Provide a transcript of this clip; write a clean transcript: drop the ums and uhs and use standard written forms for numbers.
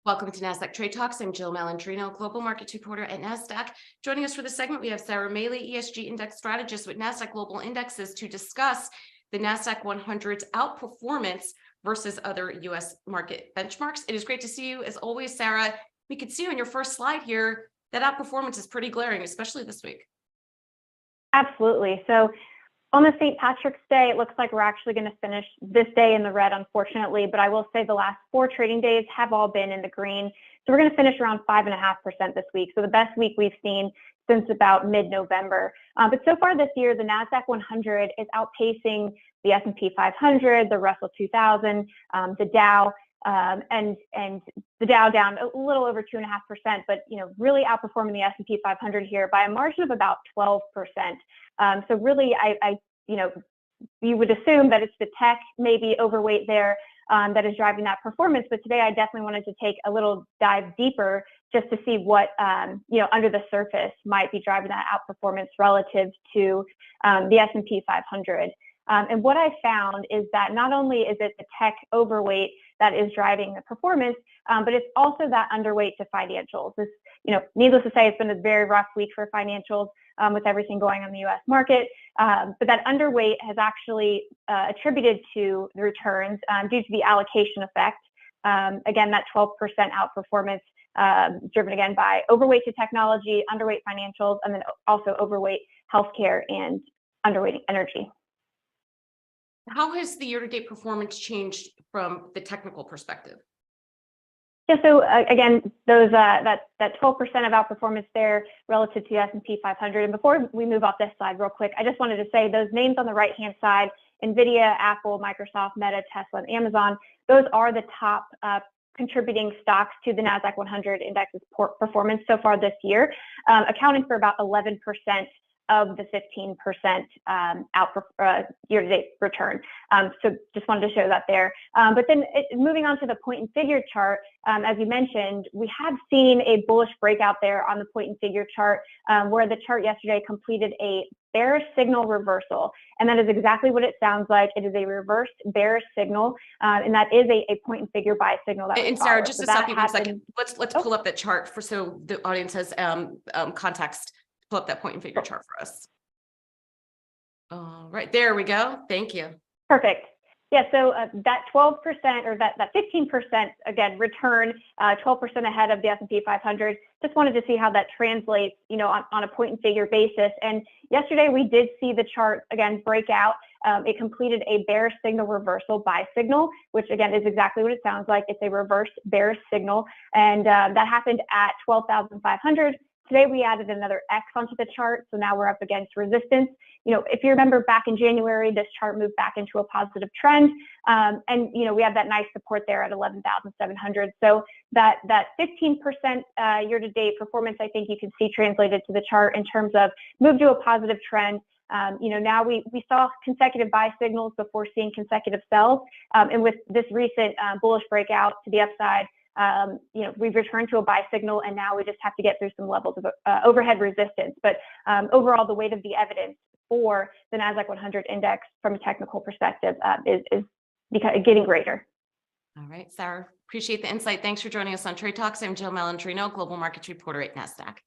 Welcome to Nasdaq Trade Talks. I'm Jill Malandrino, Global Markets Reporter at Nasdaq. Joining us for this segment, we have Sara, Mehle, ESG Index Strategist with Nasdaq Global Indexes to discuss the Nasdaq-100's outperformance versus other U.S. market benchmarks. It is great to see you. As always, Sara, we could see on your first slide here that outperformance is pretty glaring, especially this week. Absolutely. So on the St. Patrick's Day, it looks like we're actually going to finish this day in the red, unfortunately, but I will say the last 4 trading days have all been in the green. So we're going to finish around 5.5% this week. So the best week we've seen since about mid-November. But so far this year, the Nasdaq-100 is outpacing the S&P 500, the Russell 2000, the Dow, and the Dow down a little over 2.5%, but really outperforming the S&P 500 here by a margin of about 12%. So really, you would assume that it's the tech, maybe overweight there, that is driving that performance. But today, I definitely wanted to take a little dive deeper just to see what under the surface might be driving that outperformance relative to the S&P 500. And what I found is that not only is it the tech overweight that is driving the performance, but it's also that underweight to financials. This, needless to say, it's been a very rough week for financials with everything going on in the U.S. market. But that underweight has actually attributed to the returns due to the allocation effect. Again, that 12% outperformance driven again by overweight to technology, underweight financials, and then also overweight healthcare and underweight energy. How has the year-to-date performance changed from the technical perspective? Yeah, so again, those that 12% of outperformance there relative to the S&P 500. And before we move off this slide real quick, I just wanted to say those names on the right-hand side, NVIDIA, Apple, Microsoft, Meta, Tesla, and Amazon, those are the top contributing stocks to the Nasdaq-100 index's performance so far this year, accounting for about 11% of the 15% year-to-date return. So just wanted to show that there. But then moving on to the point and figure chart, as you mentioned, we have seen a bullish breakout there on the point and figure chart, where the chart yesterday completed a bearish signal reversal. And that is exactly what it sounds like. It is a reversed bearish signal, and that is a point and figure buy signal. And Sara, just to stop you for a second, let's pull up that chart so the audience has context. Pull up that point and figure chart for us. All right, there we go. Thank you. Perfect. Yeah, so that 12% or that 15% again return, 12% ahead of the S&P 500. Just wanted to see how that translates, on a point and figure basis. And yesterday we did see the chart again break out. It completed a bearish signal reversal buy signal, which again is exactly what it sounds like. It's a reverse bearish signal, and that happened at 12,500. Today, we added another X onto the chart, so now we're up against resistance. If you remember back in January, this chart moved back into a positive trend, and we have that nice support there at 11,700. So that 15% year-to-date performance, I think you can see translated to the chart in terms of move to a positive trend. Now we saw consecutive buy signals before seeing consecutive sells, and with this recent bullish breakout to the upside, we've returned to a buy signal, and now we just have to get through some levels of overhead resistance. But overall, the weight of the evidence for the Nasdaq-100 index from a technical perspective is getting greater. All right, Sara, appreciate the insight. Thanks for joining us on Trade Talks. I'm Jill Malandrino, Global Markets Reporter at Nasdaq.